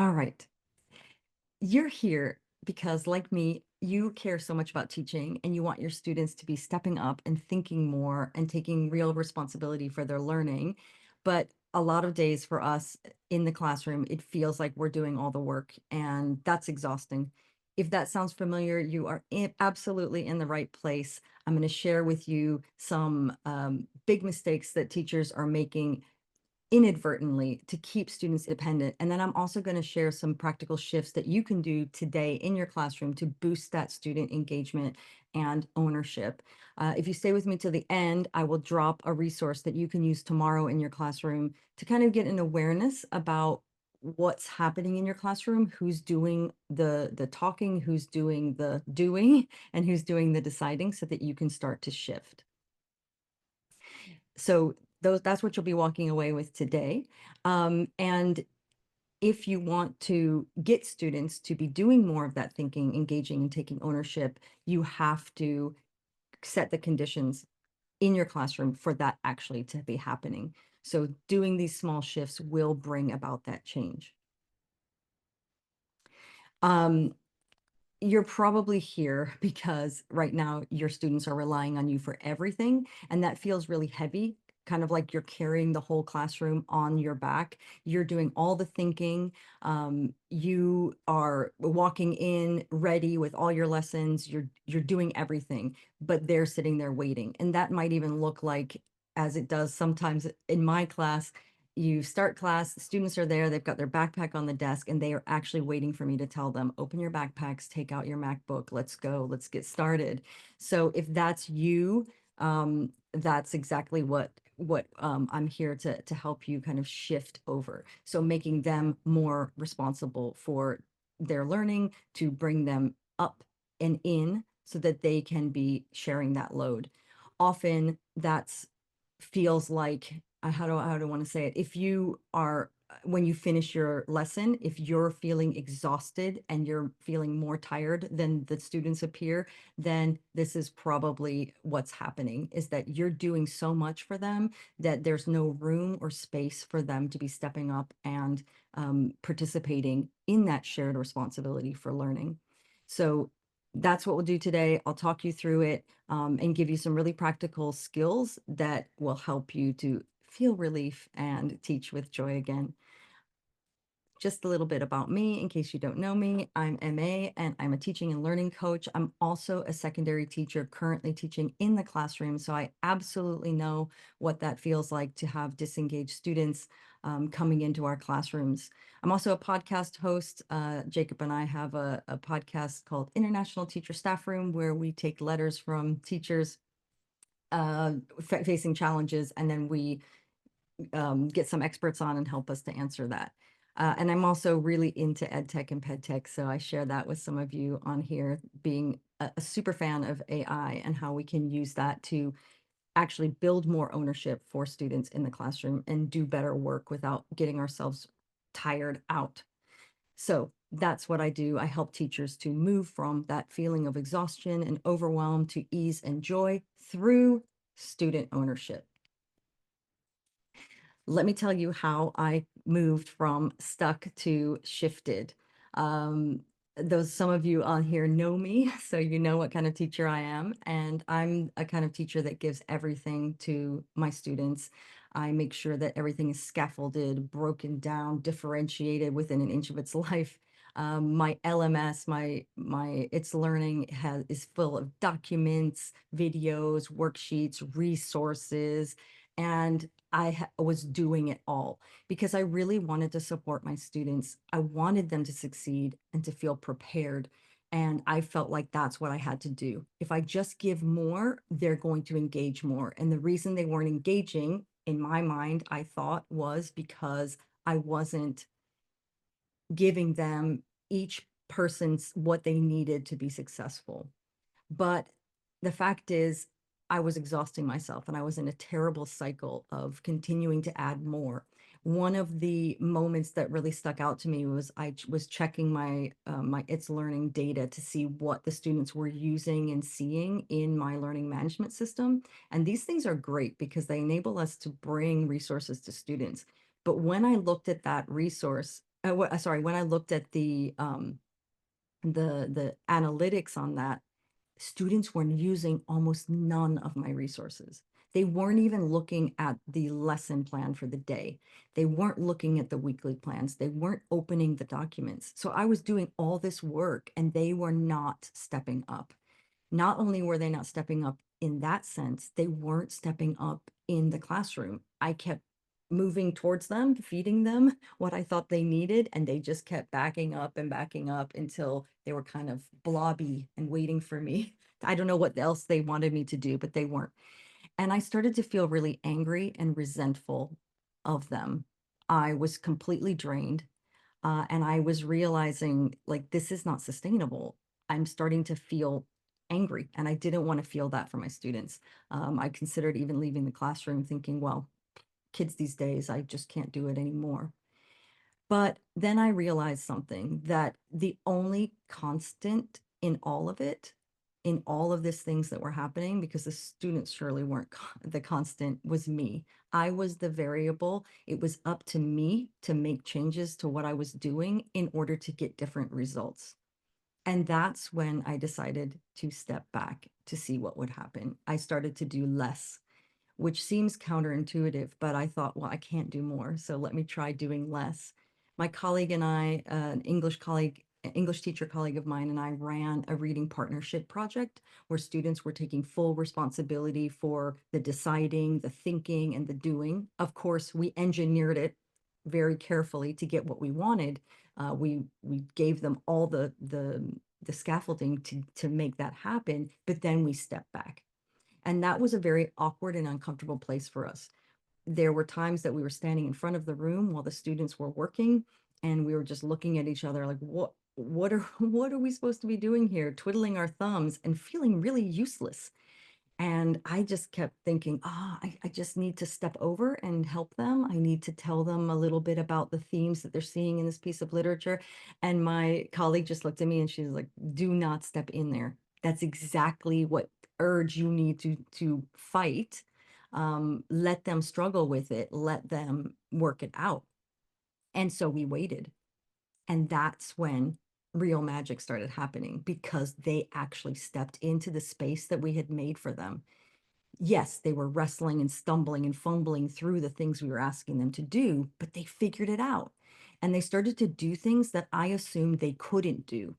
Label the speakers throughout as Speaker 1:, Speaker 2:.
Speaker 1: All right. You're here because, like me, you care so much about teaching and you want your students to be stepping up and thinking more and taking real responsibility for their learning. But a lot of days for us in the classroom, it feels like we're doing all the work, and that's exhausting. If that sounds familiar, you are absolutely in the right place. I'm going to share with you some big mistakes that teachers are making inadvertently to keep students independent. And then I'm also going to share some practical shifts that you can do today in your classroom to boost that student engagement and ownership. If you stay with me to the end, I will drop a resource that you can use tomorrow in your classroom to kind of get an awareness about what's happening in your classroom, who's doing the talking, who's doing the doing, and who's doing the deciding, so that you can start to shift. So that's what you'll be walking away with today. And if you want to get students to be doing more of that thinking, engaging, and taking ownership, you have to set the conditions in your classroom for that actually to be happening. So doing these small shifts will bring about that change. Um, you're probably here because right now your students are relying on you for everything, and that feels really heavy, kind of like you're carrying the whole classroom on your back. You're doing all the thinking. You are walking in ready with all your lessons. You're doing everything, but they're sitting there waiting. And that might even look like, as it does sometimes in my class, you start class, the students are there, they've got their backpack on the desk, and they are actually waiting for me to tell them, open your backpacks, take out your MacBook, let's go, let's get started. So if that's you, that's exactly what I'm here to help you kind of shift over. So making them more responsible for their learning, to bring them up and in so that they can be sharing that load. Often that's feels like, how do I want to say it? If you are, when you finish your lesson, if you're feeling exhausted and you're feeling more tired than the students appear, then this is probably what's happening, is that you're doing so much for them that there's no room or space for them to be stepping up and participating in that shared responsibility for learning. So that's what we'll do today. I'll talk you through it and give you some really practical skills that will help you to feel relief and teach with joy again. Just a little bit about me in case you don't know me. I'm MA and I'm a teaching and learning coach. I'm also a secondary teacher currently teaching in the classroom. So I absolutely know what that feels like to have disengaged students coming into our classrooms. I'm also a podcast host. Jacob and I have a podcast called International Teacher Staff Room, where we take letters from teachers facing challenges, and then we get some experts on and help us to answer that. And I'm also really into ed tech and ped tech, so I share that with some of you on here, being a super fan of AI and how we can use that to actually build more ownership for students in the classroom and do better work without getting ourselves tired out. So that's what I do. I help teachers to move from that feeling of exhaustion and overwhelm to ease and joy through student ownership. Let me tell you how I moved from stuck to shifted. Some of you on here know me, so you know what kind of teacher I am. And I'm a kind of teacher that gives everything to my students. I make sure that everything is scaffolded, broken down, differentiated within an inch of its life. My LMS, my It's Learning is full of documents, videos, worksheets, resources, and I was doing it all because I really wanted to support my students. I wanted them to succeed and to feel prepared. And I felt like that's what I had to do. If I just give more, they're going to engage more. And the reason they weren't engaging, in my mind, I thought, was because I wasn't giving them, each person's, what they needed to be successful. But the fact is, I was exhausting myself and I was in a terrible cycle of continuing to add more. One of the moments that really stuck out to me was I was checking my It's Learning data to see what the students were using and seeing in my learning management system. And these things are great because they enable us to bring resources to students. But when I looked at that resource, sorry, when I looked at the analytics on that, students weren't using almost none of my resources. They weren't even looking at the lesson plan for the day. They weren't looking at the weekly plans. They weren't opening the documents. So I was doing all this work and they were not stepping up. Not only were they not stepping up in that sense, they weren't stepping up in the classroom. I kept moving towards them, feeding them what I thought they needed, and they just kept backing up and backing up until they were kind of blobby and waiting for me. I don't know what else they wanted me to do, but they weren't. And I started to feel really angry and resentful of them. I was completely drained. And I was realizing like this is not sustainable. I'm starting to feel angry, and I didn't want to feel that for my students. I considered even leaving the classroom thinking, well, kids these days, I just can't do it anymore. But then I realized something, that the only constant in all of it, in all of these things that were happening, because the students surely weren't the constant, was me. I was the variable. It was up to me to make changes to what I was doing in order to get different results. And that's when I decided to step back to see what would happen. I started to do less, which seems counterintuitive, but I thought, well, I can't do more. So let me try doing less. My colleague and I, an English teacher colleague of mine, and I ran a reading partnership project where students were taking full responsibility for the deciding, the thinking, and the doing. Of course, we engineered it very carefully to get what we wanted. We gave them all the scaffolding to make that happen, but then we stepped back. And that was a very awkward and uncomfortable place for us. There were times that we were standing in front of the room while the students were working, and we were just looking at each other like, what are we supposed to be doing here? Twiddling our thumbs and feeling really useless. And I just kept thinking, I just need to step over and help them. I need to tell them a little bit about the themes that they're seeing in this piece of literature. And my colleague just looked at me and she's like, do not step in there. That's exactly what urge you need to fight. Let them struggle with it. Let them work it out. And so we waited. And that's when real magic started happening, because they actually stepped into the space that we had made for them. Yes, they were wrestling and stumbling and fumbling through the things we were asking them to do, but they figured it out. And they started to do things that I assumed they couldn't do.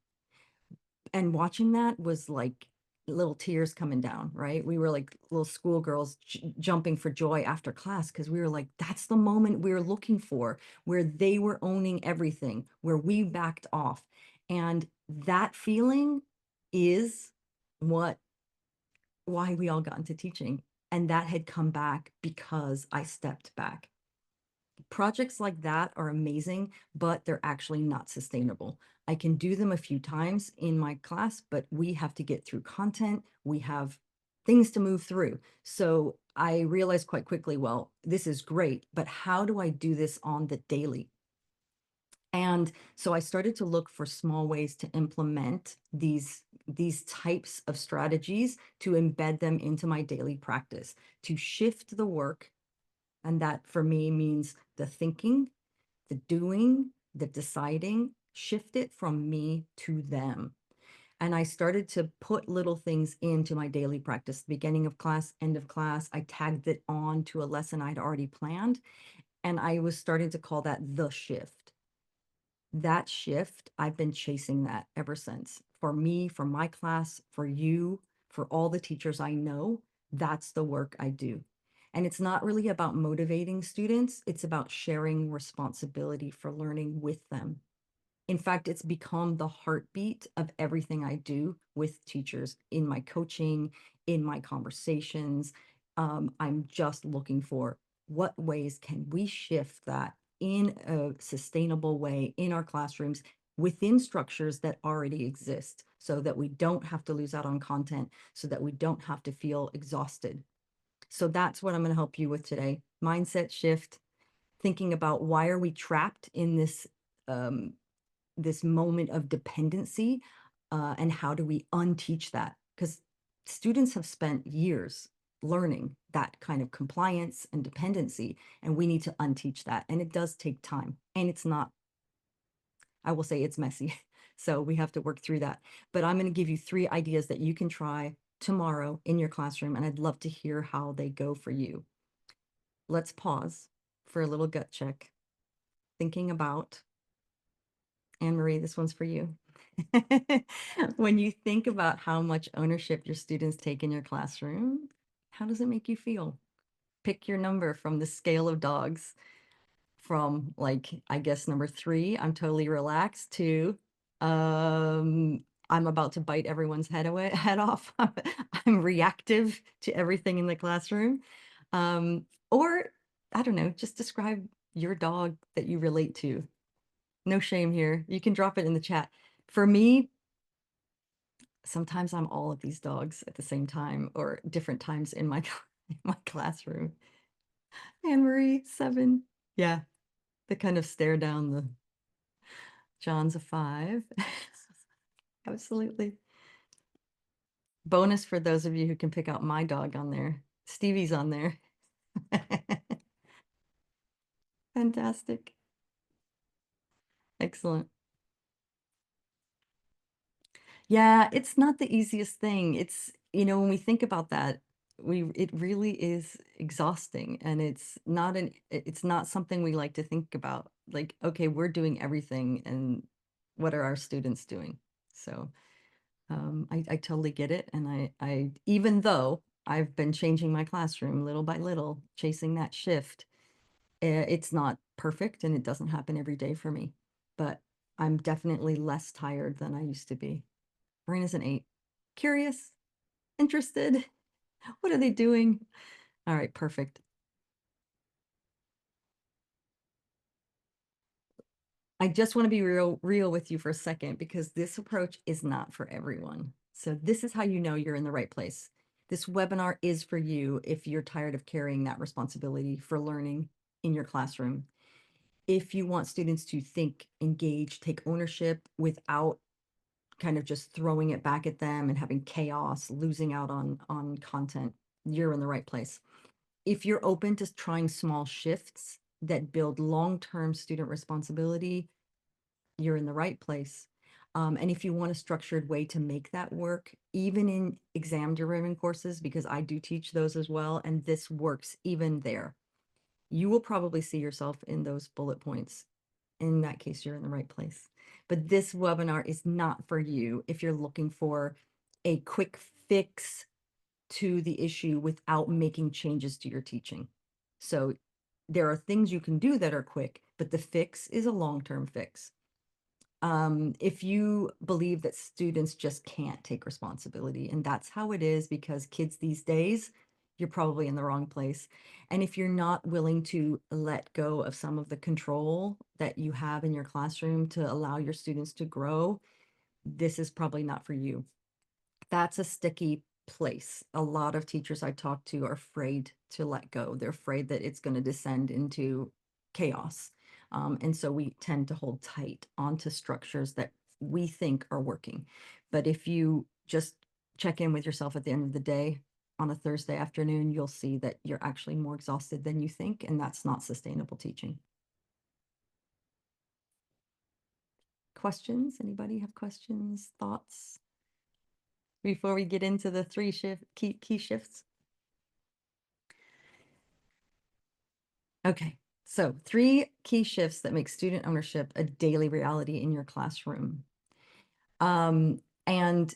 Speaker 1: And watching that was like little tears coming down, right? We were like little schoolgirls jumping for joy after class, because we were like, that's the moment we were looking for, where they were owning everything, where we backed off. And that feeling is what why we all got into teaching. And that had come back because I stepped back. Projects like that are amazing, but they're actually not sustainable. I can do them a few times in my class, but we have to get through content. We have things to move through. So I realized quite quickly, well, this is great, but how do I do this on the daily? And so I started to look for small ways to implement these types of strategies, to embed them into my daily practice, to shift the work. And that for me means the thinking, the doing, the deciding, shift it from me to them. And I started to put little things into my daily practice, beginning of class, end of class. I tagged it on to a lesson I'd already planned. And I was starting to call that the shift. That shift, I've been chasing that ever since. For me, for my class, for you, for all the teachers I know, that's the work I do. And it's not really about motivating students, it's about sharing responsibility for learning with them. In fact, it's become the heartbeat of everything I do with teachers, in my coaching, in my conversations. I'm just looking for what ways can we shift that in a sustainable way in our classrooms, within structures that already exist, so that we don't have to lose out on content, so that we don't have to feel exhausted. So that's what I'm going to help you with today. Mindset shift, thinking about why are we trapped in um, this moment of dependency, and how do we unteach that? Because students have spent years learning that kind of compliance and dependency, and we need to unteach that. And it does take time, and it's not I will say it's messy. So we have to work through that. But I'm going to give you 3 ideas that you can try tomorrow in your classroom, and I'd love to hear how they go for you. Let's pause for a little gut check. Thinking about, Anne Marie, this one's for you. When you think about how much ownership your students take in your classroom, how does it make you feel? Pick your number from the scale of dogs, from like, I guess number 3, I'm totally relaxed, to I'm about to bite everyone's head off. I'm reactive to everything in the classroom. Or I don't know, just describe your dog that you relate to. No shame here. You can drop it in the chat. For me, sometimes I'm all of these dogs at the same time, or different times in my in my classroom. Anne Marie, 7. Yeah, the kind of stare down the John's a 5. Absolutely. Bonus for those of you who can pick out my dog on there. Stevie's on there. Fantastic. Excellent. Yeah, it's not the easiest thing. It's, when we think about that, it really is exhausting, and it's not something we like to think about. Like, okay, we're doing everything, and what are our students doing? So, I totally get it. And even though I've been changing my classroom little by little, chasing that shift, it's not perfect and it doesn't happen every day for me, but I'm definitely less tired than I used to be. Brain is an 8. Curious, interested. What are they doing? All right, perfect. I just want to be real with you for a second, because this approach is not for everyone. So this is how you know you're in the right place. This webinar is for you if you're tired of carrying that responsibility for learning in your classroom. If you want students to think, engage, take ownership without kind of just throwing it back at them and having chaos, losing out on content, you're in the right place. If you're open to trying small shifts that build long-term student responsibility, you're in the right place. And if you want a structured way to make that work, even in exam-driven courses, because I do teach those as well, and this works even there, you will probably see yourself in those bullet points. In that case, you're in the right place. But this webinar is not for you if you're looking for a quick fix to the issue without making changes to your teaching. So there are things you can do that are quick, but the fix is a long-term fix. If you believe that students just can't take responsibility, and that's how it is because kids these days, you're probably in the wrong place. And if you're not willing to let go of some of the control that you have in your classroom to allow your students to grow, this is probably not for you. That's a sticky place. A lot of teachers I talk to are afraid to let go. They're afraid that it's going to descend into chaos. And so we tend to hold tight onto structures that we think are working. But if you just check in with yourself at the end of the day on a Thursday afternoon, you'll see that you're actually more exhausted than you think, and that's not sustainable teaching. Questions? Anybody have questions, thoughts before we get into the 3 key shifts? Okay, so 3 key shifts that make student ownership a daily reality in your classroom. And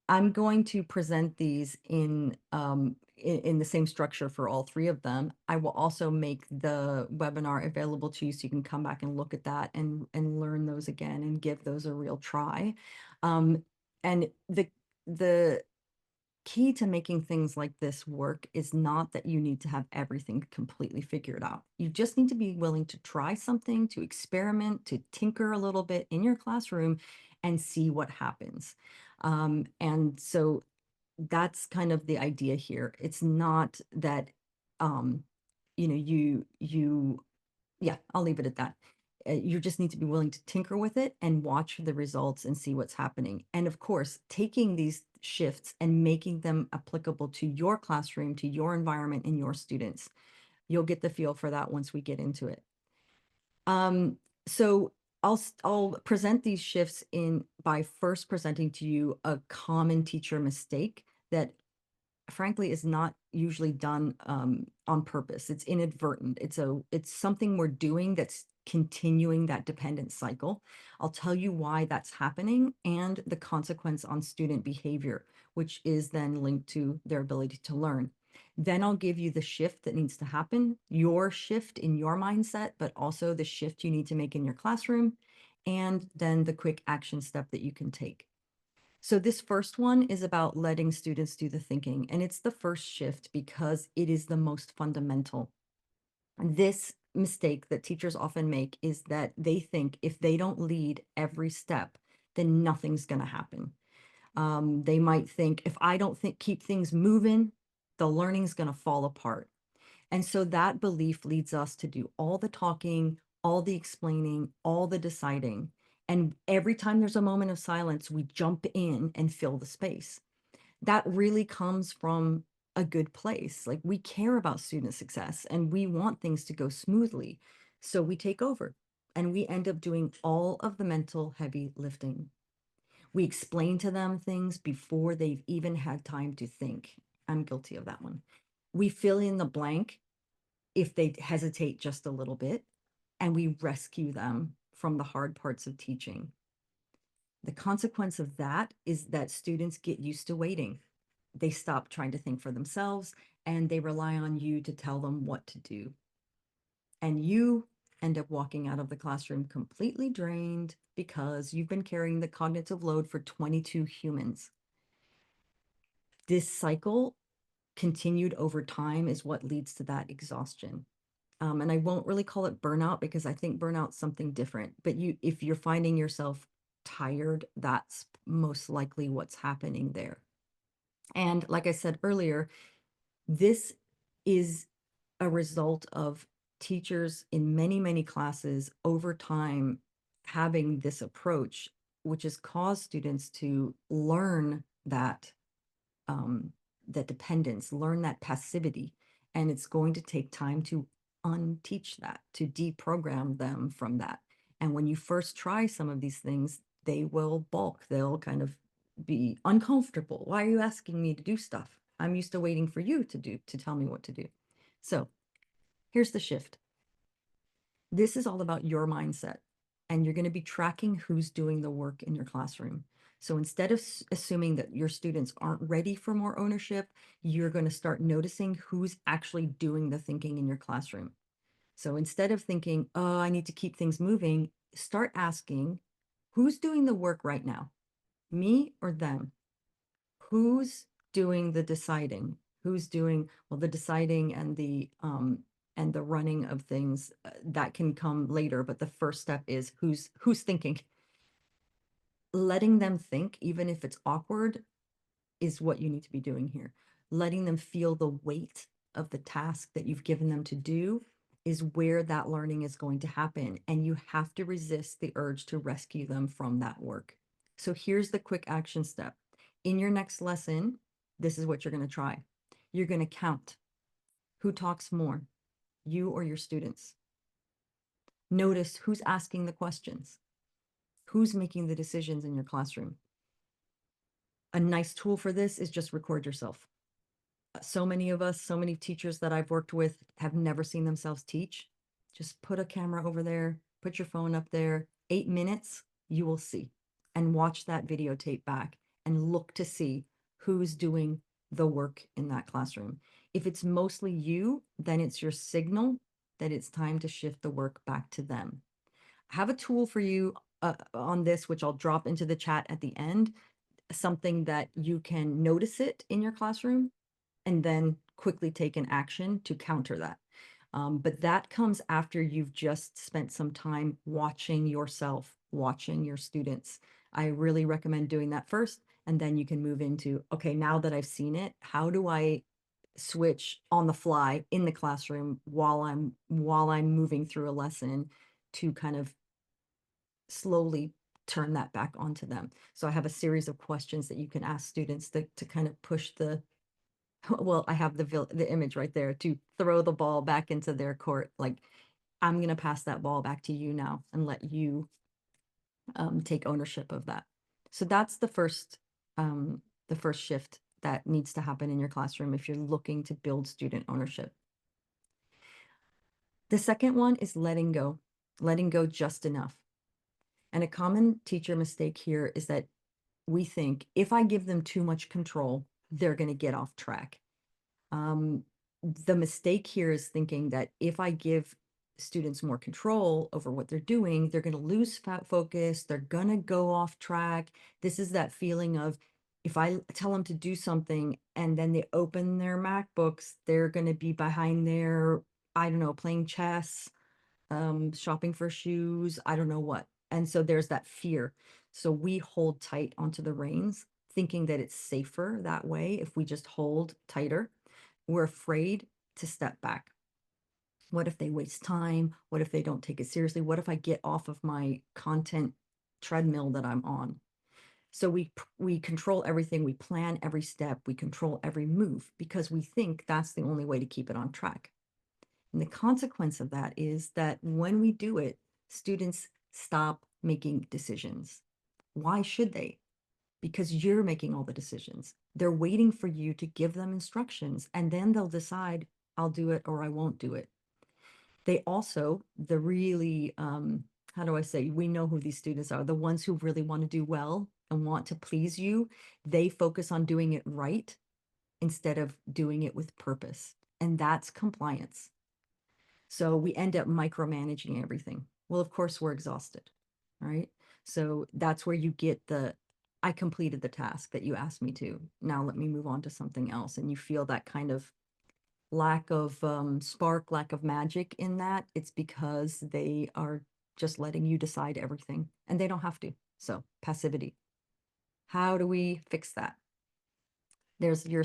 Speaker 1: I'm going to present these in the same structure for all 3 of them. I will also make the webinar available to you so you can come back and look at that and learn those again and give those a real try. And the key to making things like this work is not that you need to have everything completely figured out. You just need to be willing to try something, to experiment, to tinker a little bit in your classroom and see what happens. And so that's kind of the idea here. It's not that, um, yeah, I'll leave it at that. You just need to be willing to tinker with it and watch the results and see what's happening. And of course, taking these shifts and making them applicable to your classroom, to your environment and your students. You'll get the feel for that once we get into it. So I'll present these shifts in by first presenting to you a common teacher mistake that frankly is not usually done on purpose. It's inadvertent. It's something we're doing that's continuing that dependent cycle. I'll tell you why that's happening and the consequence on student behavior, which is then linked to their ability to learn. Then I'll give you the shift that needs to happen, your shift in your mindset, but also the shift you need to make in your classroom, and then the quick action step that you can take. So this first one is about letting students do the thinking, and it's the first shift because it is the most fundamental. This mistake that teachers often make is that they think if they don't lead every step, then nothing's going to happen. They might think if I don't keep things moving, the learning's going to fall apart. And so that belief leads us to do all the talking, all the explaining, all the deciding. And every time there's a moment of silence, we jump in and fill the space. That really comes from a good place. Like we care about student success and we want things to go smoothly. So we take over and we end up doing all of the mental heavy lifting. We explain to them things before they've even had time to think. I'm guilty of that one. We fill in the blank if they hesitate just a little bit, and we rescue them from the hard parts of teaching. The consequence of that is that students get used to waiting. They stop trying to think for themselves and they rely on you to tell them what to do. And you end up walking out of the classroom completely drained because you've been carrying the cognitive load for 22 humans. This cycle continued over time is what leads to that exhaustion. And I won't really call it burnout because I think burnout's something different. But if you're finding yourself tired, that's most likely what's happening there. And like I said earlier, this is a result of teachers in many, many classes over time having this approach, which has caused students to learn um, that dependence, learn that passivity. And it's going to take time to unteach that, to deprogram them from that. And when you first try some of these things, they will balk. They'll kind of be uncomfortable. Why are you asking me to do stuff? I'm used to waiting for you to tell me what to do. So here's the shift. This is all about your mindset, and you're going to be tracking who's doing the work in your classroom. So instead of assuming that your students aren't ready for more ownership, you're going to start noticing who's actually doing the thinking in your classroom. So instead of thinking, oh, I need to keep things moving, start asking, who's doing the work right now? Me or them? Who's doing the deciding? Who's doing, well, the deciding and the running of things that can come later, but the first step is who's thinking. Letting them think, even if it's awkward, is what you need to be doing here. Letting them feel the weight of the task that you've given them to do is where that learning is going to happen. And you have to resist the urge to rescue them from that work. So here's the quick action step. In your next lesson, this is what you're going to try. You're going to count who talks more, you or your students. Notice who's asking the questions, who's making the decisions in your classroom. A nice tool for this is just record yourself. So many of us, so many teachers that I've worked with have never seen themselves teach. Just put a camera over there, put your phone up there, 8 minutes, you will see, and watch that videotape back and look to see who's doing the work in that classroom. If it's mostly you, then it's your signal that it's time to shift the work back to them. I have a tool for you on this, which I'll drop into the chat at the end, something that you can notice it in your classroom and then quickly take an action to counter that. But that comes after you've just spent some time watching yourself, watching your students. I really recommend doing that first, and then you can move into, okay, now that I've seen it, how do I switch on the fly in the classroom while I'm moving through a lesson to kind of slowly turn that back onto them. So I have a series of questions that you can ask students to kind of push the, well, I have the image right there to throw the ball back into their court. Like, I'm going to pass that ball back to you now and let you take ownership of that. So that's the first shift that needs to happen in your classroom if you're looking to build student ownership. The second one is letting go just enough. And a common teacher mistake here is that we think if I give them too much control, they're going to get off track. The mistake here is thinking that if I give students more control over what they're doing, they're going to lose focus, they're going to go off track. This is that feeling of if I tell them to do something and then they open their MacBooks, they're going to be behind their, I don't know, playing chess, shopping for shoes, I don't know what. And so there's that fear. So we hold tight onto the reins, thinking that it's safer that way if we just hold tighter. We're afraid to step back. What if they waste time? What if they don't take it seriously? What if I get off of my content treadmill that I'm on? So we control everything, we plan every step, we control every move because we think that's the only way to keep it on track. And the consequence of that is that when we do it, students stop making decisions. Why should they? Because you're making all the decisions. They're waiting for you to give them instructions, and then they'll decide, I'll do it or I won't do it. They also, the really, how do I say, we know who these students are, the ones who really want to do well and want to please you, they focus on doing it right instead of doing it with purpose. And that's compliance. So we end up micromanaging everything. Well, of course, we're exhausted, right? So that's where you get I completed the task that you asked me to. Now let me move on to something else. And you feel that kind of lack of spark, lack of magic in that. It's because they are just letting you decide everything and they don't have to. So passivity. How do we fix that? There's your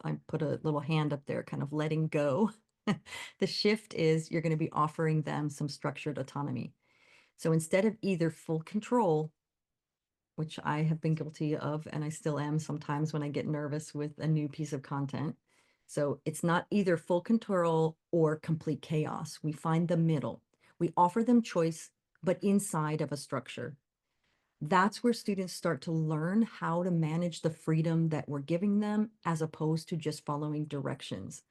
Speaker 1: I put a little hand up there, kind of letting go. The shift is you're going to be offering them some structured autonomy. So instead of either full control, which I have been guilty of, and I still am sometimes when I get nervous with a new piece of content. So it's not either full control or complete chaos. We find the middle. We offer them choice, but inside of a structure. That's where students start to learn how to manage the freedom that we're giving them as opposed to just following directions.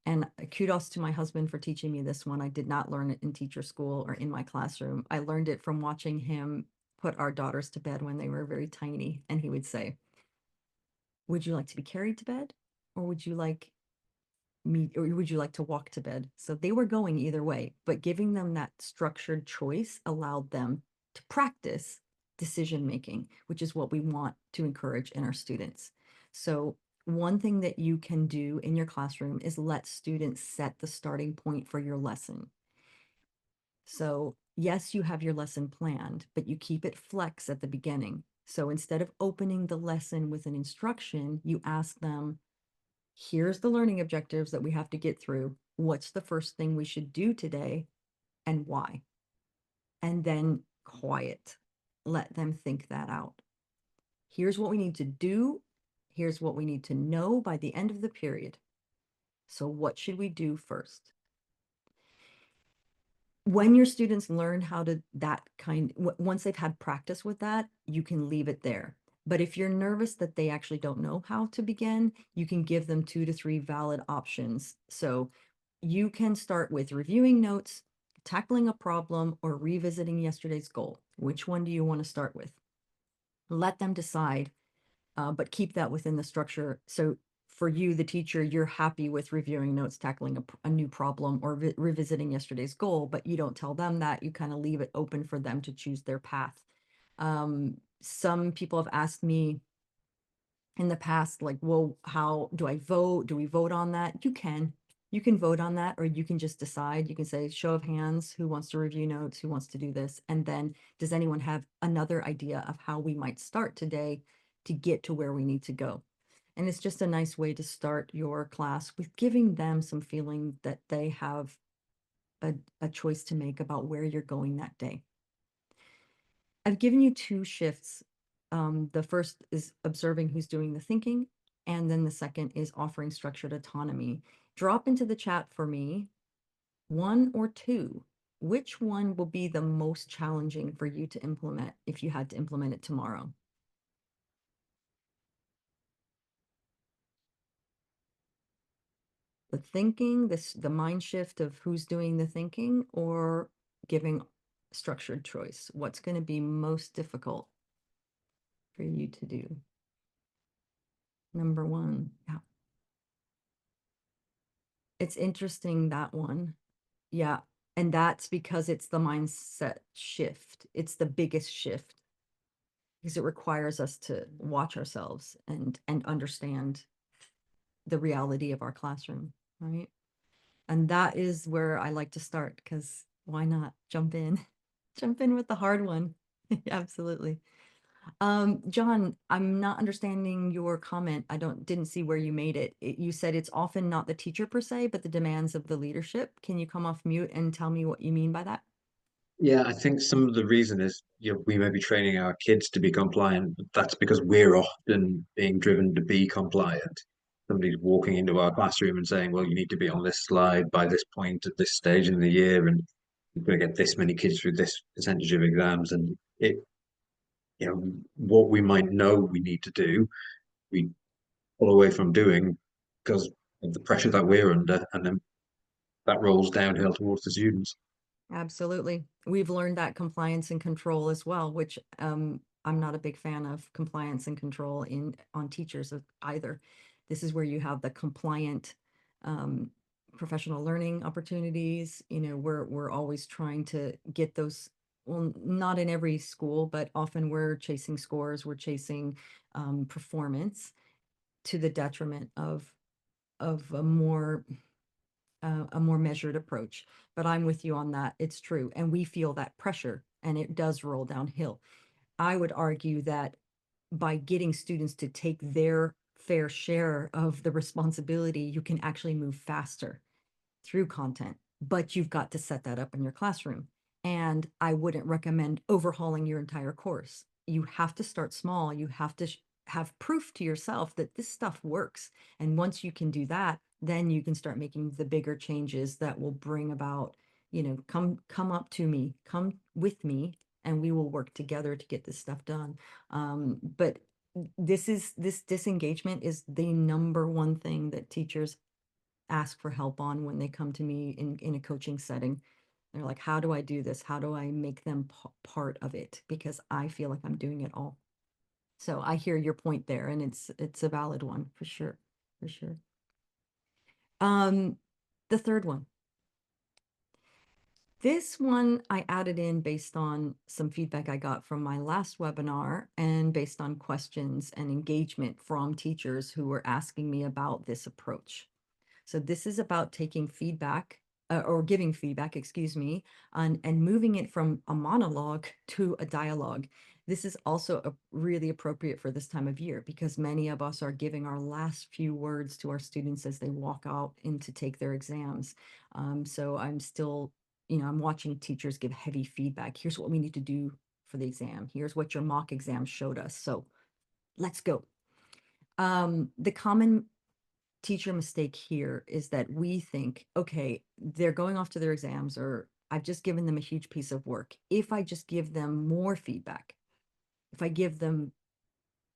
Speaker 1: And kudos to my husband for teaching me this one. I did not learn it in teacher school or in my classroom. I learned it from watching him put our daughters to bed when they were very tiny. And he would say, would you like to be carried to bed? Or would you like to walk to bed? So they were going either way, but giving them that structured choice allowed them to practice decision making, which is what we want to encourage in our students. So one thing that you can do in your classroom is let students set the starting point for your lesson. So yes, you have your lesson planned, but you keep it flex at the beginning. So instead of opening the lesson with an instruction, you ask them, here's the learning objectives that we have to get through. What's the first thing we should do today and why? And then quiet. Let them think that out. Here's what we need to do. Here's what we need to know by the end of the period. So what should we do first? When your students learn how to once they've had practice with that, you can leave it there. But if you're nervous that they actually don't know how to begin, you can give them 2 to 3 valid options. So you can start with reviewing notes, tackling a problem, or revisiting yesterday's goal. Which one do you want to start with? Let them decide, but keep that within the structure. So for you, the teacher, you're happy with reviewing notes, tackling a new problem, or revisiting yesterday's goal, but you don't tell them that. You kind of leave it open for them to choose their path. Some people have asked me in the past, like, well, how do I vote? Do we vote on that? You can vote on that, or you can just decide. You can say, show of hands, who wants to review notes, who wants to do this? And then does anyone have another idea of how we might start today to get to where we need to go? And it's just a nice way to start your class with giving them some feeling that they have a choice to make about where you're going that day. I've given you 2 shifts. The first is observing who's doing the thinking, and then the second is offering structured autonomy. Drop into the chat for me 1 or 2 which one will be the most challenging for you to implement if you had to implement it tomorrow? The thinking, the mind shift of who's doing the thinking, or giving structured choice? What's going to be most difficult for you to do? Number one. Yeah. It's interesting, that one. Yeah. And that's because it's the mindset shift. It's the biggest shift because it requires us to watch ourselves and understand the reality of our classroom, right? And that is where I like to start, because why not jump in? Jump in with the hard one. Absolutely. John, I'm not understanding your comment. I didn't see where you made it. You said it's often not the teacher per se, but the demands of the leadership. Can you come off mute and tell me what you mean by that?
Speaker 2: Yeah, I think some of the reason is, we may be training our kids to be compliant, but that's because we're often being driven to be compliant. Somebody's walking into our classroom and saying, well, you need to be on this slide by this point at this stage in the year, and you're going to get this many kids through this percentage of exams. And what we might know we need to do, we pull away from doing because of the pressure that we're under, and then that rolls downhill towards the students.
Speaker 1: Absolutely. We've learned that compliance and control as well, which I'm not a big fan of compliance and control on teachers either. This is where you have the compliant um, professional learning opportunities. We're always trying to get those. Well, not in every school, but often we're chasing scores, we're chasing performance to the detriment of a more measured approach. But I'm with you on that. It's true. And we feel that pressure and it does roll downhill. I would argue that by getting students to take their fair share of the responsibility, you can actually move faster through content, but you've got to set that up in your classroom. And I wouldn't recommend overhauling your entire course. You have to start small. You have to have proof to yourself that this stuff works. And once you can do that, then you can start making the bigger changes that will bring about, come up to me, come with me, and we will work together to get this stuff done. But this disengagement is the number one thing that teachers ask for help on when they come to me in a coaching setting. They're like, how do I do this? How do I make them part of it? Because I feel like I'm doing it all. So I hear your point there, and it's a valid one for sure, for sure. Um, the third one. This one I added in based on some feedback I got from my last webinar and based on questions and engagement from teachers who were asking me about this approach. So this is about taking feedback or giving feedback, excuse me, and moving it from a monologue to a dialogue. This is also really appropriate for this time of year because many of us are giving our last few words to our students as they walk out in to take their exams. So I'm still, I'm watching teachers give heavy feedback. Here's what we need to do for the exam. Here's what your mock exam showed us. So let's go. The common teacher mistake here is that we think, okay, they're going off to their exams, or I've just given them a huge piece of work. If I just give them more feedback, if I give them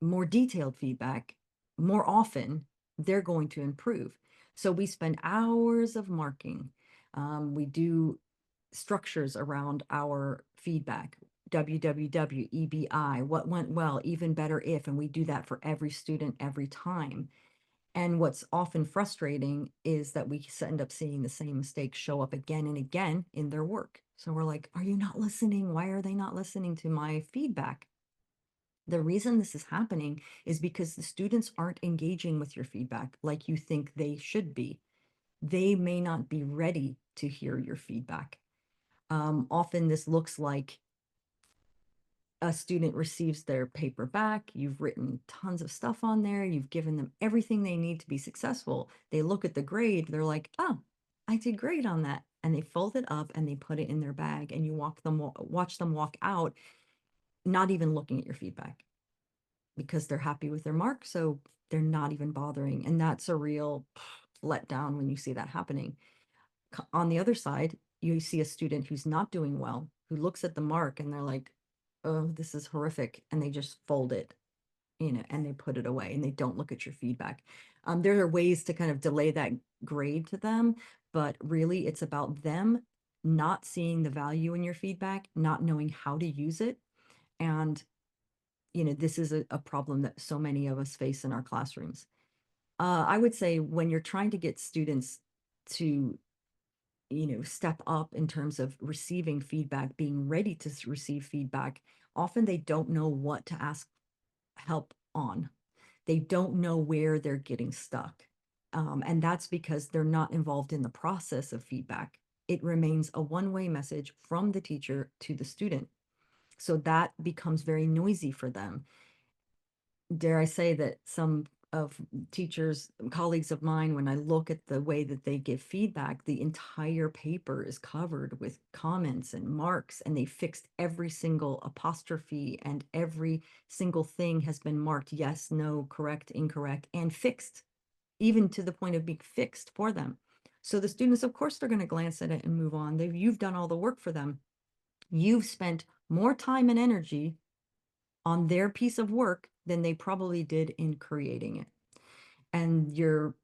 Speaker 1: more detailed feedback more often, they're going to improve. So we spend hours of marking. We do structures around our feedback. WWW, EBI, what went well, even better if, and we do that for every student every time. And what's often frustrating is that we end up seeing the same mistakes show up again and again in their work. So we're like, are you not listening? Why are they not listening to my feedback? The reason this is happening is because the students aren't engaging with your feedback like you think they should be. They may not be ready to hear your feedback. Often this looks like a student receives their paper back, you've written tons of stuff on there, you've given them everything they need to be successful. They look at the grade, they're like, oh, I did great on that. And they fold it up and they put it in their bag, and you watch them walk out, not even looking at your feedback because they're happy with their mark. So they're not even bothering. And that's a real letdown when you see that happening. On the other side, you see a student who's not doing well, who looks at the mark and they're like, oh, this is horrific. And they just fold it, and they put it away and they don't look at your feedback. There are ways to kind of delay that grade to them, but really it's about them not seeing the value in your feedback, not knowing how to use it. And, this is a problem that so many of us face in our classrooms. I would say when you're trying to get students to, step up in terms of receiving feedback, being ready to receive feedback, often they don't know what to ask help on. They don't know where they're getting stuck. And that's because they're not involved in the process of feedback. It remains a one-way message from the teacher to the student. So that becomes very noisy for them. Dare I say that some of teachers, colleagues of mine, when I look at the way that they give feedback, the entire paper is covered with comments and marks, and they fixed every single apostrophe, and every single thing has been marked yes, no, correct, incorrect, and fixed, even to the point of being fixed for them. So the students, of course, they're going to glance at it and move on. You've done all the work for them. You've spent more time and energy on their piece of work than they probably did in creating it. And you're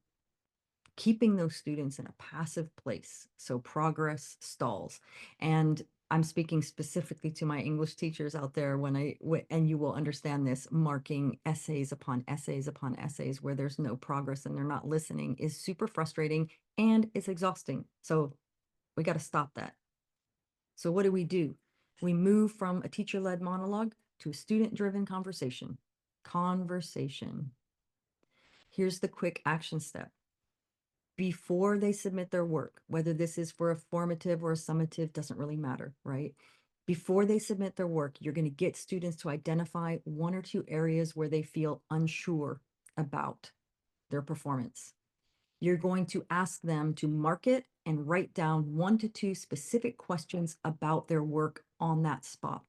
Speaker 1: keeping those students in a passive place. So progress stalls. And I'm speaking specifically to my English teachers out there and you will understand this, marking essays upon essays upon essays where there's no progress and they're not listening is super frustrating and it's exhausting. So we got to stop that. So what do? We move from a teacher-led monologue to a student-driven conversation. Conversation. Here's the quick action step. Before they submit their work, whether this is for a formative or a summative, doesn't really matter, right? Before they submit their work, you're going to get students to identify one or two areas where they feel unsure about their performance. You're going to ask them to mark it and write down 1 to 2 specific questions about their work on that spot.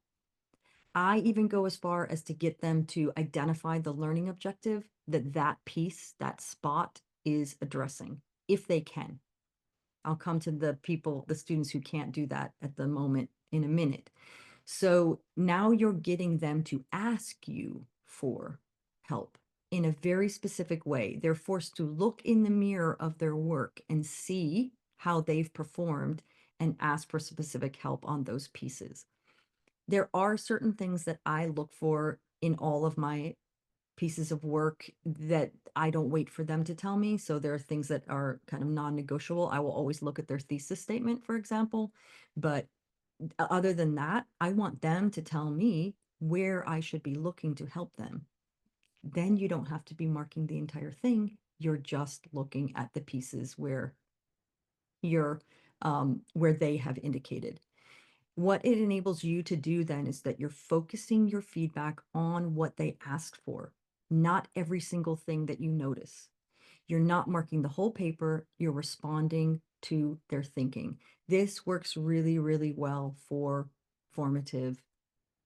Speaker 1: I even go as far as to get them to identify the learning objective that piece, that spot is addressing, if they can. I'll come to the students who can't do that at the moment in a minute. So now you're getting them to ask you for help in a very specific way. They're forced to look in the mirror of their work and see how they've performed and ask for specific help on those pieces. There are certain things that I look for in all of my pieces of work that I don't wait for them to tell me. So there are things that are kind of non-negotiable. I will always look at their thesis statement, for example. But other than that, I want them to tell me where I should be looking to help them. Then you don't have to be marking the entire thing. You're just looking at the pieces where where they have indicated. What it enables you to do then is that you're focusing your feedback on what they asked for, not every single thing that you notice. You're not marking the whole paper, you're responding to their thinking. This works really, really well for formative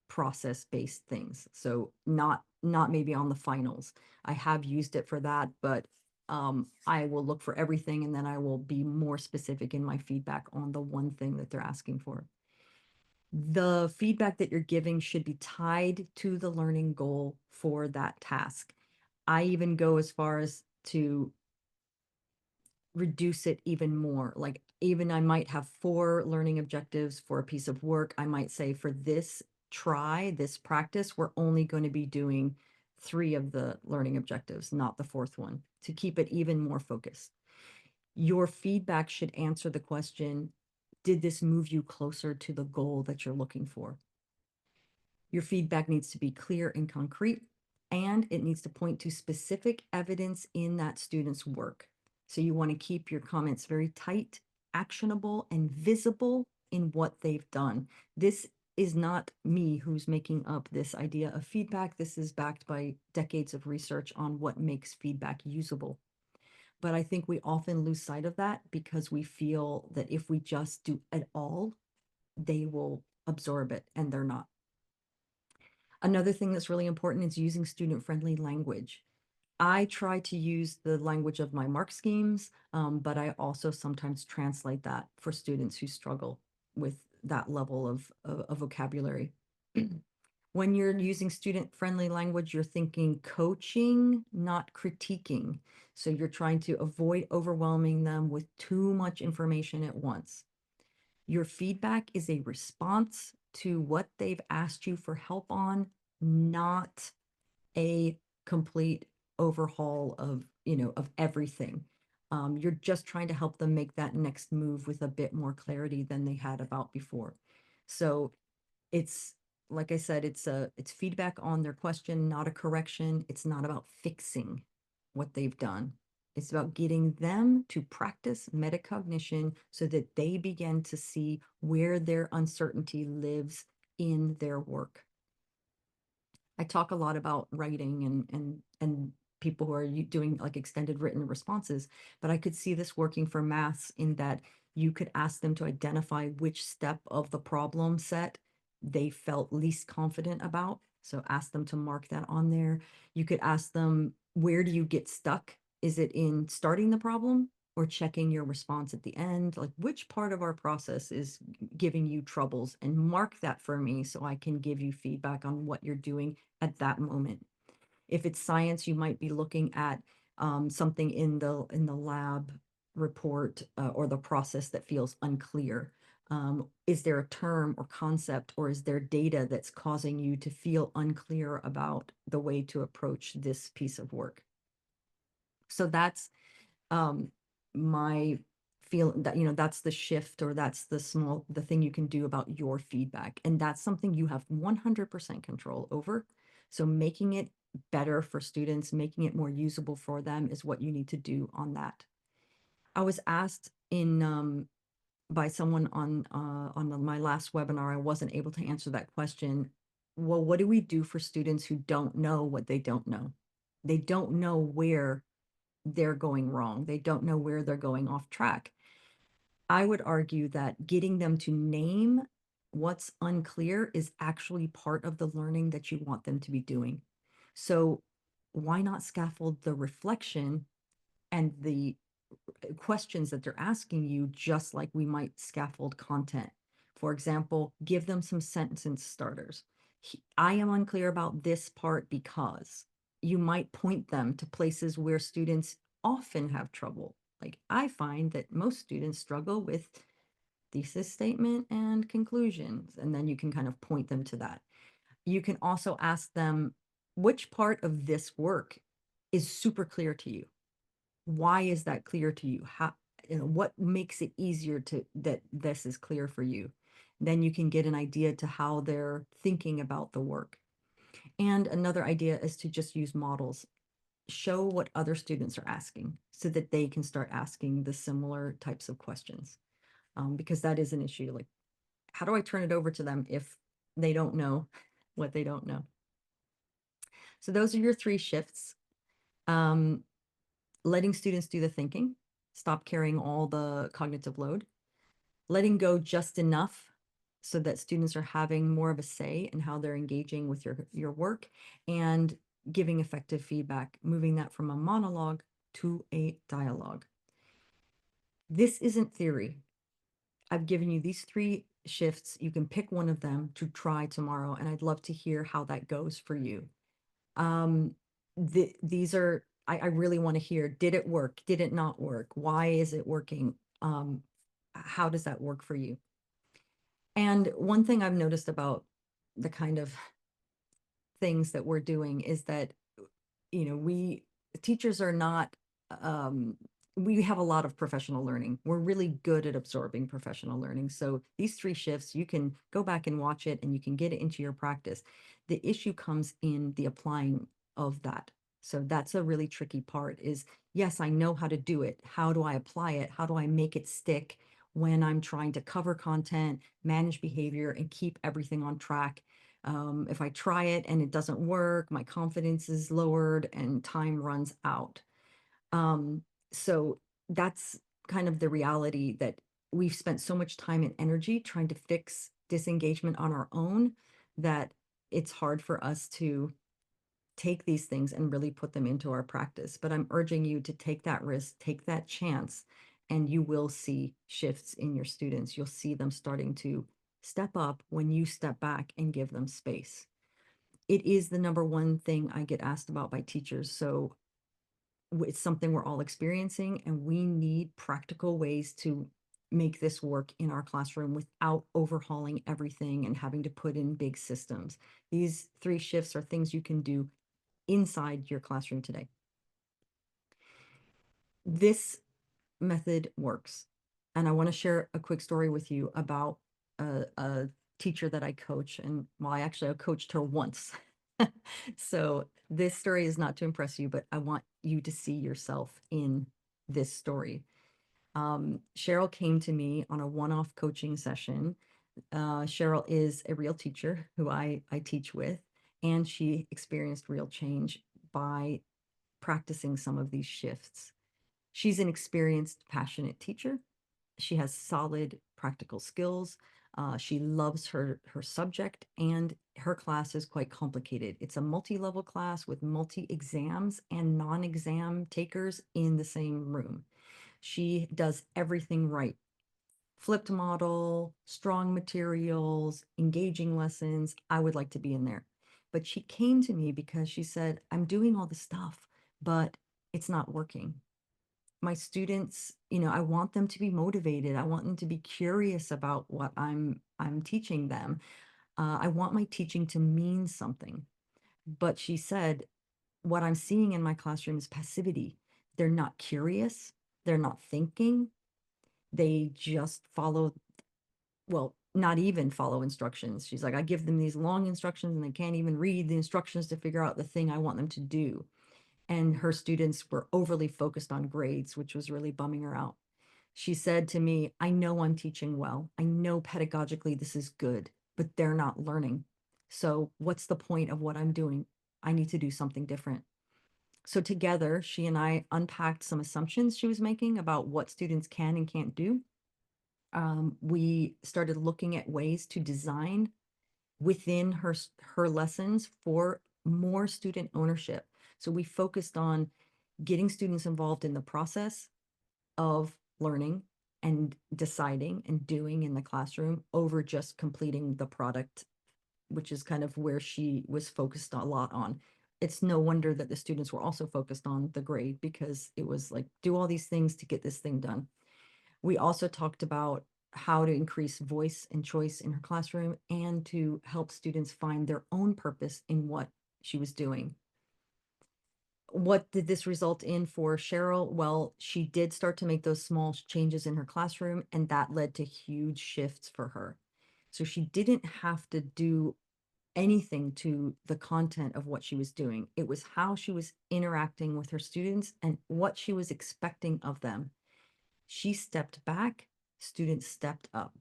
Speaker 1: process-based things. So not maybe on the finals. I have used it for that, but I will look for everything and then I will be more specific in my feedback on the one thing that they're asking for. The feedback that you're giving should be tied to the learning goal for that task. I even go as far as to reduce it even more. Like even I might have 4 learning objectives for a piece of work. I might say for this practice, we're only going to be doing 3 of the learning objectives, not the 4th one, to keep it even more focused. Your feedback should answer the question, did this move you closer to the goal that you're looking for? Your feedback needs to be clear and concrete, and it needs to point to specific evidence in that student's work. So you want to keep your comments very tight, actionable, and visible in what they've done. This is not me who's making up this idea of feedback. This is backed by decades of research on what makes feedback usable. But I think we often lose sight of that because we feel that if we just do it all, they will absorb it, and they're not. Another thing that's really important is using student-friendly language. I try to use the language of my mark schemes, but I also sometimes translate that for students who struggle with that level of vocabulary. When you're using student-friendly language, you're thinking coaching, not critiquing. So you're trying to avoid overwhelming them with too much information at once. Your feedback is a response to what they've asked you for help on, not a complete overhaul of, of everything. You're just trying to help them make that next move with a bit more clarity than they had about before. So it's, like I said, it's feedback on their question, not a correction. It's not about fixing what they've done. It's about getting them to practice metacognition so that they begin to see where their uncertainty lives in their work. I talk a lot about writing and people who are doing like extended written responses, but I could see this working for maths in that you could ask them to identify which step of the problem set they felt least confident about. So ask them to mark that on there. You could ask them, where do you get stuck? Is it in starting the problem or checking your response at the end? Like, which part of our process is giving you troubles? And mark that for me so I can give you feedback on what you're doing at that moment. If it's science, you might be looking at something in the lab report or the process that feels unclear. Is there a term or concept, or is there data that's causing you to feel unclear about the way to approach this piece of work? So that's um, my feel that, that's the shift, or that's the thing you can do about your feedback. And that's something you have 100% control over. So making it better for students, making it more usable for them is what you need to do on that. I was asked by someone on my last webinar, I wasn't able to answer that question. Well, what do we do for students who don't know what they don't know? They don't know where they're going wrong. They don't know where they're going off track. I would argue that getting them to name what's unclear is actually part of the learning that you want them to be doing. So why not scaffold the reflection and the questions that they're asking you, just like we might scaffold content? For example, give them some sentence starters. I am unclear about this part because you might point them to places where students often have trouble. Like, I find that most students struggle with thesis statement and conclusions, and then you can kind of point them to that. You can also ask them, which part of this work is super clear to you? Why is that clear to you? How, what makes it easier to that this is clear for you? Then you can get an idea to how they're thinking about the work. And another idea is to just use models. Show what other students are asking so that they can start asking the similar types of questions. Because that is an issue. Like, how do I turn it over to them if they don't know what they don't know? So those are your 3 shifts. Um, letting students do the thinking, stop carrying all the cognitive load, letting go just enough so that students are having more of a say in how they're engaging with your work, and giving effective feedback, moving that from a monologue to a dialogue. This isn't theory. I've given you these 3 shifts. You can pick one of them to try tomorrow, and I'd love to hear how that goes for you. Um, these are, I really want to hear, did it work? Did it not work? Why is it working? How does that work for you? And one thing I've noticed about the kind of things that we're doing is that, we teachers are not, um, we have a lot of professional learning. We're really good at absorbing professional learning. So these 3 shifts, you can go back and watch it and you can get it into your practice. The issue comes in the applying of that. So that's a really tricky part is, yes, I know how to do it. How do I apply it? How do I make it stick when I'm trying to cover content, manage behavior, and keep everything on track? If I try it and it doesn't work, my confidence is lowered and time runs out. Um, so that's kind of the reality, that we've spent so much time and energy trying to fix disengagement on our own that it's hard for us to take these things and really put them into our practice. But I'm urging you to take that risk, take that chance, and you will see shifts in your students. You'll see them starting to step up when you step back and give them space. It is the number one thing I get asked about by teachers. So it's something we're all experiencing, and we need practical ways to make this work in our classroom without overhauling everything and having to put in big systems. These 3 shifts are things you can do inside your classroom today. This method works. And I want to share a quick story with you about a teacher that I coach. And well, I coached her once. So this story is not to impress you, but I want you to see yourself in this story. Cheryl came to me on a one-off coaching session. Cheryl is a real teacher who I teach with, and she experienced real change by practicing some of these shifts. She's an experienced, passionate teacher. She has solid practical skills. She loves her subject, and her class is quite complicated. It's a multi-level class with multi-exams and non-exam takers in the same room. She does everything right. Flipped model, strong materials, engaging lessons. I would like to be in there. But she came to me because she said, I'm doing all the stuff, but it's not working. My students, I want them to be motivated. I want them to be curious about what I'm teaching them. I want my teaching to mean something. But she said, what I'm seeing in my classroom is passivity. They're not curious. They're not thinking. They just follow, well, not even follow instructions. She's like, I give them these long instructions and they can't even read the instructions to figure out the thing I want them to do. And her students were overly focused on grades, which was really bumming her out. She said to me, I know I'm teaching well. I know pedagogically this is good, but they're not learning. So what's the point of what I'm doing? I need to do something different. So together, she and I unpacked some assumptions she was making about what students can and can't do. We started looking at ways to design within her lessons for more student ownership. So we focused on getting students involved in the process of learning and deciding and doing in the classroom over just completing the product, which is kind of where she was focused a lot on. It's no wonder that the students were also focused on the grade, because it was like, do all these things to get this thing done. We also talked about how to increase voice and choice in her classroom and to help students find their own purpose in what she was doing. What did this result in for Cheryl? Well, she did start to make those small changes in her classroom, and that led to huge shifts for her. So she didn't have to do anything to the content of what she was doing. It was how she was interacting with her students and what she was expecting of them. She stepped back, students stepped up.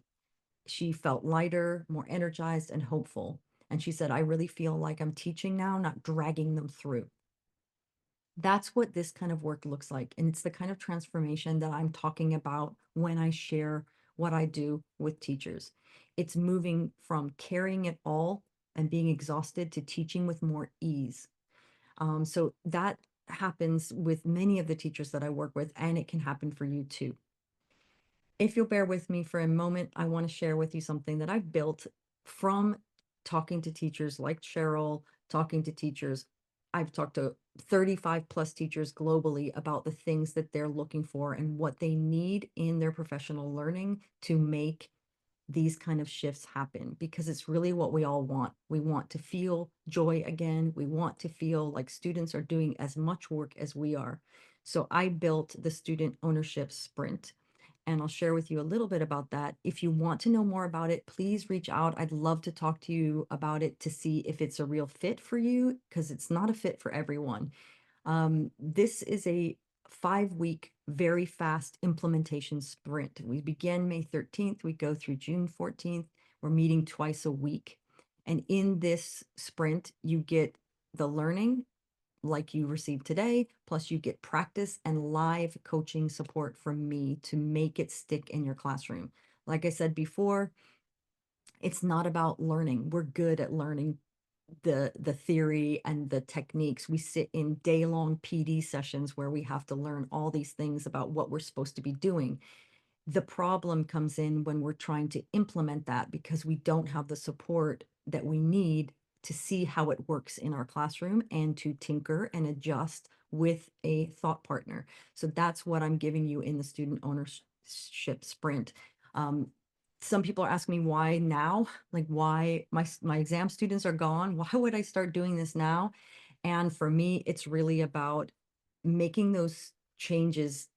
Speaker 1: She felt lighter, more energized, and hopeful. And she said, I really feel like I'm teaching now, not dragging them through. That's what this kind of work looks like. And it's the kind of transformation that I'm talking about when I share what I do with teachers. It's moving from carrying it all and being exhausted to teaching with more ease. So that happens with many of the teachers that I work with, and it can happen for you too. If you'll bear with me for a moment, I want to share with you something that I've built from talking to teachers like Cheryl, talking to teachers. I've talked to 35 plus teachers globally about the things that they're looking for and what they need in their professional learning to make these kind of shifts happen, because it's really what we all want. We want to feel joy again. We want to feel like students are doing as much work as we are. So I built the student ownership sprint, and I'll share with you a little bit about that. If you want to know more about it, please reach out. I'd love to talk to you about it to see if it's a real fit for you, because it's not a fit for everyone. This is a 5-week, very fast implementation sprint. We begin May 13th, we go through June 14th. We're meeting twice a week. And in this sprint, you get the learning like you received today, plus you get practice and live coaching support from me to make it stick in your classroom. Like I said before, it's not about learning. We're good at learning the theory and the techniques. We sit in day-long PD sessions where we have to learn all these things about what we're supposed to be doing. The problem comes in when we're trying to implement that because we don't have the support that we need to see how it works in our classroom and to tinker and adjust with a thought partner. So that's what I'm giving you in the student ownership sprint. Um, some people are asking me why now, like why my exam students are gone. Why would I start doing this now? And for me, it's really about making those changes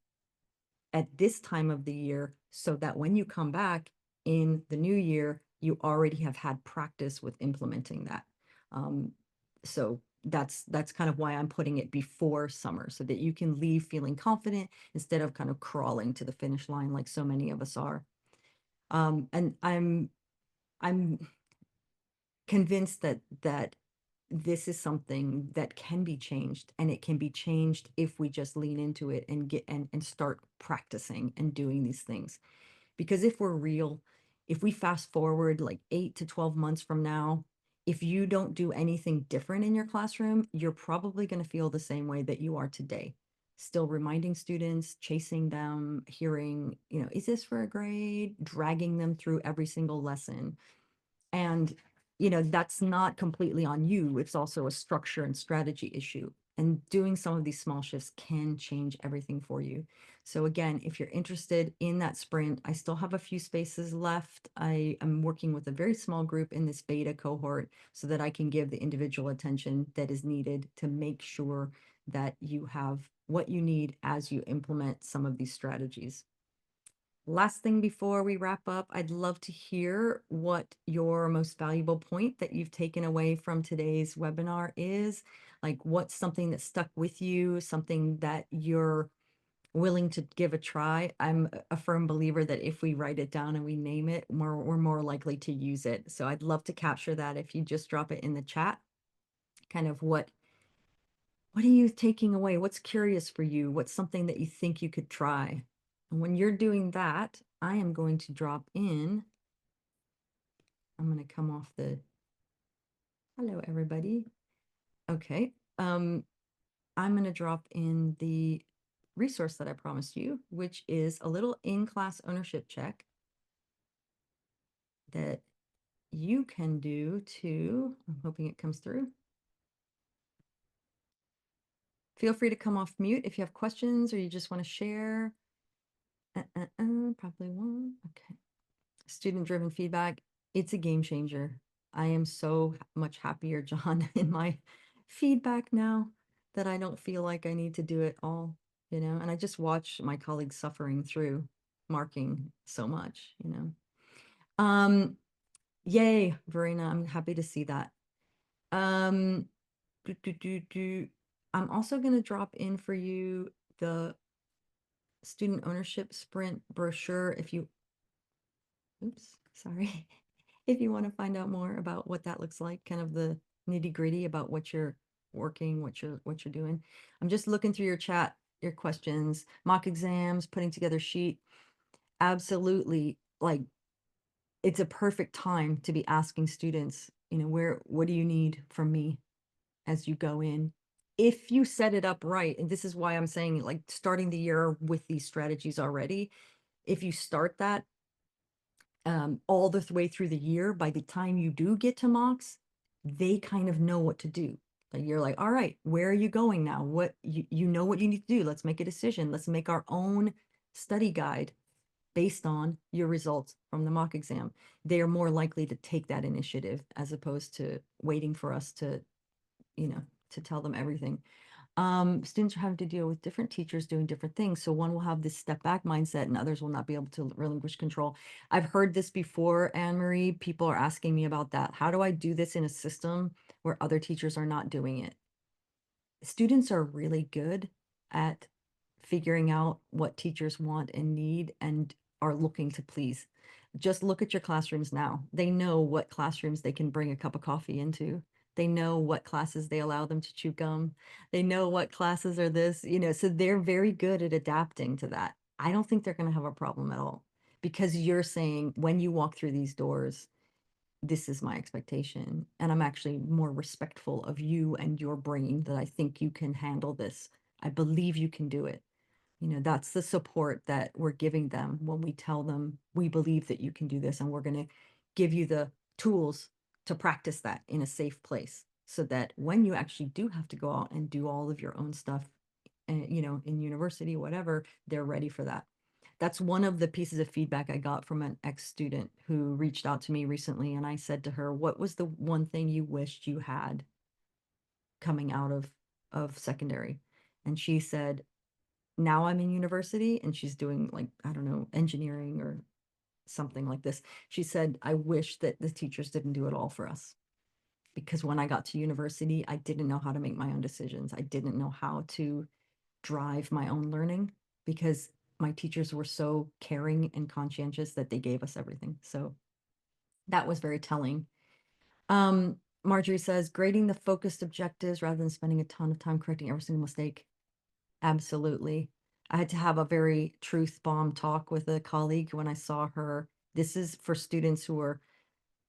Speaker 1: at this time of the year so that when you come back in the new year, you already have had practice with implementing that. Um, so that's kind of why I'm putting it before summer so that you can leave feeling confident instead of kind of crawling to the finish line like so many of us are. And I'm convinced that this is something that can be changed, and it can be changed if we just lean into it and get and start practicing and doing these things. Because if we're real, if we fast forward like 8 to 12 months from now, if you don't do anything different in your classroom, you're probably going to feel the same way that you are today. Still reminding students, chasing them, hearing, is this for a grade? Dragging them through every single lesson. And, that's not completely on you. It's also a structure and strategy issue. And doing some of these small shifts can change everything for you. So again, if you're interested in that sprint, I still have a few spaces left. I am working with a very small group in this beta cohort so that I can give the individual attention that is needed to make sure that you have what you need as you implement some of these strategies. Last thing before we wrap up, I'd love to hear what your most valuable point that you've taken away from today's webinar is. Like, what's something that stuck with you, something that you're willing to give a try? I'm a firm believer that if we write it down and we name it, we're more likely to use it. So I'd love to capture that if you just drop it in the chat, kind of what are you taking away? What's curious for you? What's something that you think you could try? And when you're doing that, I am going to drop in. I'm going to come off the, hello, everybody. Okay. I'm going to drop in the resource that I promised you, which is a little in-class ownership check that you can do to, I'm hoping it comes through. Feel free to come off mute if you have questions or you just want to share. Probably won't. Okay. Student-driven feedback. It's a game changer. I am so much happier, John, in my feedback now that I don't feel like I need to do it all, and I just watch my colleagues suffering through marking so much, Yay, Verena, I'm happy to see that. Um, I'm also going to drop in for you the student ownership sprint brochure if you, oops, sorry. If you want to find out more about what that looks like, kind of the nitty gritty about what you're working, what you're doing. I'm just looking through your chat, your questions, mock exams, putting together sheet. Absolutely, like it's a perfect time to be asking students, what do you need from me as you go in? If you set it up right, and this is why I'm saying like starting the year with these strategies already, if you start that all the way through the year, by the time you do get to mocks, they kind of know what to do. Like you're like, all right, where are you going now? What you know what you need to do. Let's make a decision. Let's make our own study guide based on your results from the mock exam. They are more likely to take that initiative as opposed to waiting for us to, to tell them everything. Students are having to deal with different teachers doing different things. So one will have this step back mindset and others will not be able to relinquish control. I've heard this before, Anne Marie. People are asking me about that. How do I do this in a system where other teachers are not doing it? Students are really good at figuring out what teachers want and need and are looking to please. Just look at your classrooms now. They know what classrooms they can bring a cup of coffee into. They know what classes they allow them to chew gum. They know what classes are this, so they're very good at adapting to that. I don't think they're going to have a problem at all because you're saying when you walk through these doors, this is my expectation, and I'm actually more respectful of you and your brain, that I think you can handle this. I believe you can do it. That's the support that we're giving them when we tell them we believe that you can do this, and we're going to give you the tools to practice that in a safe place, so that when you actually do have to go out and do all of your own stuff, in university, whatever, they're ready for that. That's one of the pieces of feedback I got from an ex-student who reached out to me recently. And I said to her, what was the one thing you wished you had coming out of secondary? And she said, now I'm in university, and she's doing, like, I don't know, engineering or something like this. She said, I wish that the teachers didn't do it all for us, because when I got to university, I didn't know how to make my own decisions. I didn't know how to drive my own learning, because my teachers were so caring and conscientious that they gave us everything. So that was very telling. Marjorie says, grading the focused objectives rather than spending a ton of time correcting every single mistake. Absolutely. I had to have a very truth bomb talk with a colleague when I saw her. This is for students who are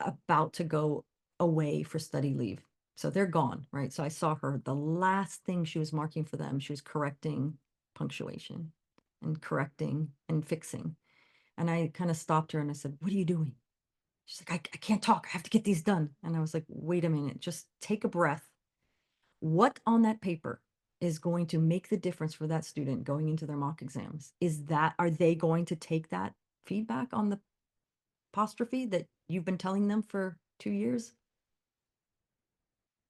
Speaker 1: about to go away for study leave. So they're gone, right? So I saw her, the last thing she was marking for them, she was correcting punctuation and correcting and fixing. And I kind of stopped her and I said, what are you doing? She's like, I can't talk. I have to get these done. And I was like, wait a minute, just take a breath. What on that paper is going to make the difference for that student going into their mock exams? Are they going to take that feedback on the apostrophe that you've been telling them for 2 years?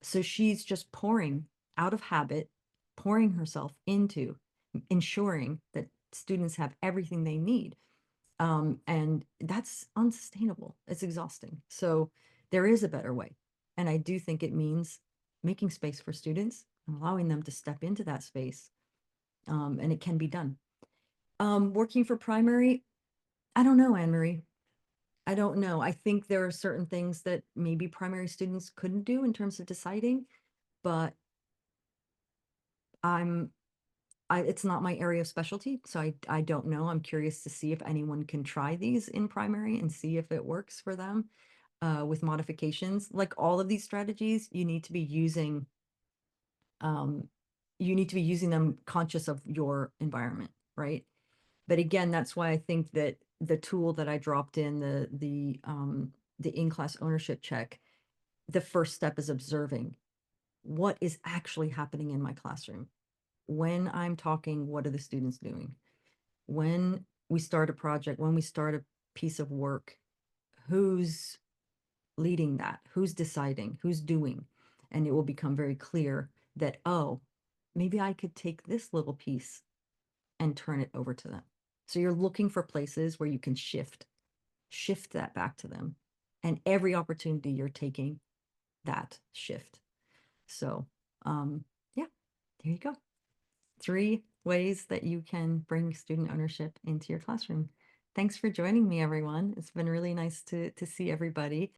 Speaker 1: So she's just pouring out of habit, pouring herself into ensuring that students have everything they need. And that's unsustainable. It's exhausting. So there is a better way. And I do think it means making space for students and allowing them to step into that space. And it can be done. Working for primary, I don't know, Anne Marie. I don't know. I think there are certain things that maybe primary students couldn't do in terms of deciding, but it's not my area of specialty, so I don't know. I'm curious to see if anyone can try these in primary and see if it works for them, with modifications. Like all of these strategies, um, you need to be using them conscious of your environment, right? But again, that's why I think that the tool that I dropped in, the in-class ownership check, the first step is observing what is actually happening in my classroom. When I'm talking, what are the students doing? When we start a project, when we start a piece of work, who's leading that? Who's deciding? Who's doing? And it will become very clear that, oh, maybe I could take this little piece and turn it over to them. So you're looking for places where you can shift that back to them. And every opportunity you're taking that shift. So, yeah, there you go. 3 ways that you can bring student ownership into your classroom. Thanks for joining me, everyone. It's been really nice to see everybody.